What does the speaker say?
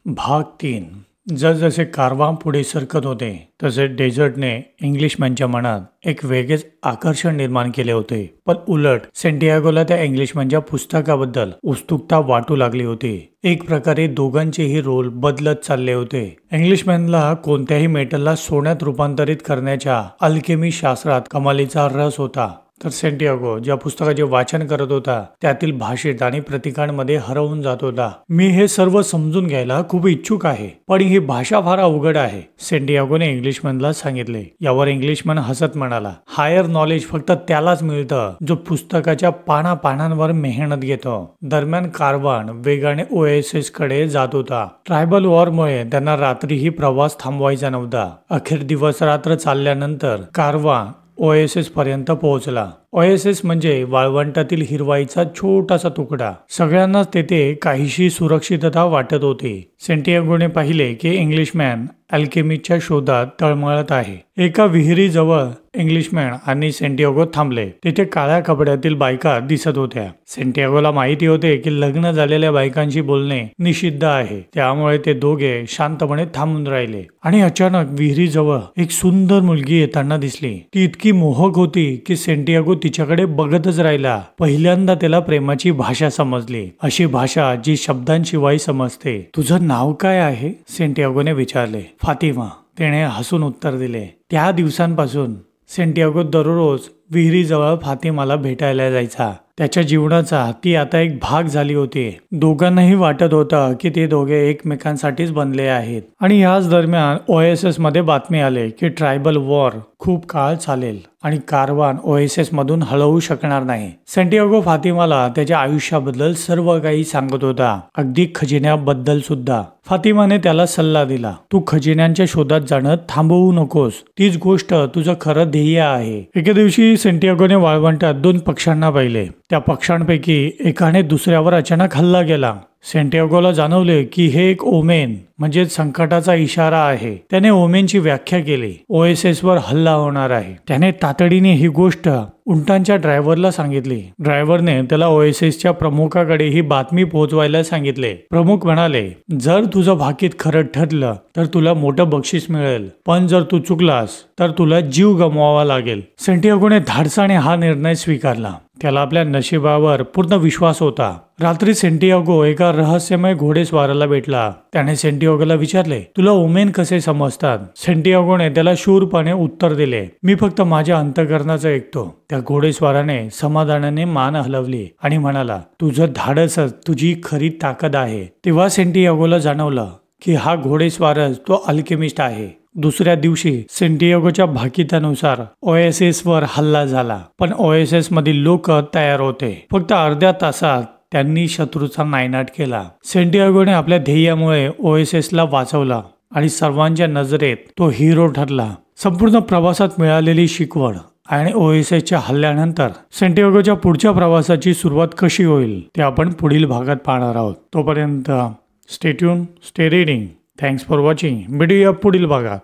भाग 3. जसजसे कारवां पुढे सरकत होते तसे डेझर्टने इंग्लिशमॅनच्या मनात एक वेगळेच आकर्षण निर्माण केले होते. पण उलट सेंटियागोला त्या इंग्लिशमॅनच्या पुस्तकाबद्दल उत्सुकता वाटू लागली होती. एक प्रकारे दोघांचेही रोल बदलत चालले होते. इंग्लिशमॅनला कोणत्याही मेटलला सोन्यात रूपांतरित करण्याच्या अल्केमी शास्त्रात कमालीचा रस होता, तर सेंटियागो ज्या पुस्तकाचे वाचन करत होता त्यातील भाषेत आणि प्रतीकांमध्ये हरवून जात होता. मी हे सर्व समजून घ्यायला खूप इच्छुक आहे, पण ही भाषा फार अवघड आहे, सेंटियागोने इंग्लिशमॅनला सांगितले. यावर इंग्लिशमॅन हसत म्हणाला, हायर नॉलेज फक्त त्यालाच मिळतं जो पुस्तकाच्या पानांवर मेहनत घेतो. दरम्यान कारवान वेगाने ओएसएस कडे जात होता. ट्रायबल वॉरमुळे त्यांना रात्रीही प्रवास थांबवायचा नव्हता. अखेर दिवस रात्र चालल्यानंतर कारवान ओएसएस पर्यंत पोहोचला. ओएसएस म्हणजे वाळवंटातील हिरवाईचा छोटासा तुकडा. सगळ्यांनाच तेथे काहीशी सुरक्षितता वाटत होती. सेंटियागोने पाहिले की इंग्लिशमॅन अल्केमीच्या शोधात तळमळत आहे. एका विहिरीजवळ इंग्लिशमॅन आणि सेंटियागो थांबले. तिथे काळ्या कपड्यातील बायका दिसत होत्या. सेंटियागोला माहिती होते की लग्न झालेल्या बायकांशी बोलणे निषिद्ध आहे, त्यामुळे ते दोघे शांतपणे थांबून राहिले. आणि अचानक विहिरीजवळ एक सुंदर मुलगी येताना दिसली. ती इतकी मोहक होती की सेंटियागो तिच्याकडे बघतच राहिला. पहिल्यांदा त्याला प्रेमाची भाषा समजली, अशी भाषा जी शब्दांशिवाय समजते. तुझं नाव काय आहे? सेंटियागोने विचारले. फातिमा, तिने हसून उत्तर दिले. त्या दिवसांपासून सेंटियागो दररोज विहिरीजवळ फातिमाला भेटायला जायचा. त्याच्या जीवनाचा ती आता एक भाग झाली होती. दोघांनाही वाटत होतं की ते दोघे एकमेकांसाठीच बनले आहेत. आणि याच दरम्यान ओएसएस मध्ये बातमी आले की ट्रायबल वॉर खूप काळ चालेल आणि कारवान ओएसएस मधून हलवू शकणार नाही. सेंटियागो फातिमाला त्याच्या आयुष्याबद्दल सर्व काही सांगत होता, अगदी खजिन्याबद्दल सुद्धा. फातिमाने त्याला सल्ला दिला, तू खजिन्यांच्या शोधात जाणं थांबवू नकोस, तीच गोष्ट तुझं खरं ध्येय आहे. एके दिवशी सेंटियागोने वाळवंटात 2 पक्ष्यांना पाहिले. त्या पक्ष्यांपैकी एकाने दुसऱ्यावर अचानक हल्ला केला. सेंटियागोला जाणवले की हे एक ओमेन म्हणजे संकटाचा इशारा आहे. त्याने ओमेनची व्याख्या केली. ओएसएस वर हल्ला होणार आहे. त्याने तातडीने ही गोष्ट उंटांच्या ड्रायव्हरला सांगितली. ड्रायव्हरने त्याला ओएसएसच्या प्रमुखाकडे ही बातमी पोहोचवायला सांगितले. प्रमुख म्हणाले, जर तुझं भाकीत खरं ठरलं तर तुला मोठं बक्षीस मिळेल, पण जर तू चुकलास तर तुला जीव गमवावा लागेल. सेंटियागोने धाडसाने हा निर्णय स्वीकारला. त्याला आपल्या नशिबावर पूर्ण विश्वास होता. रात्री सेंटियागो एका रहस्यमय घोडेस्वाराला भेटला. त्याने सेंटियागोला विचारले, तुला ओमेन कसे समजतात? सेंटियागोने त्याला शूरपणे उत्तर दिले, मी फक्त माझ्या अंतःकरणाचं ऐकतो. त्या घोडेस्वाराने समाधानाने मान हलवली आणि म्हणाला, तुझं धाडसच तुझी खरी ताकद आहे. तेव्हा सेंटियागोला जाणवलं की हा घोडेस्वारच तो अल्केमिस्ट आहे. दुसऱ्या दिवशी सेंटियागोच्या भाकितानुसार ओएसएस वर हल्ला झाला, पण ओएसएस मधील लोक तयार होते. फक्त अर्ध्या तासात त्यांनी शत्रूचा नायनाट केला. सेंटियागोने आपल्या ध्येयामुळे ओएसएस ला वाचवला आणि सर्वांच्या नजरेत तो हिरो ठरला. संपूर्ण प्रवासात मिळालेली शिकवण आणि ओएसएसच्या हल्ल्यानंतर सेंटियागोच्या पुढच्या प्रवासाची सुरुवात कशी होईल ते आपण पुढील भागात पाहणार आहोत. तोपर्यंत stay tune, stay reading. Thanks for watching. भेटूया पुढील भागात.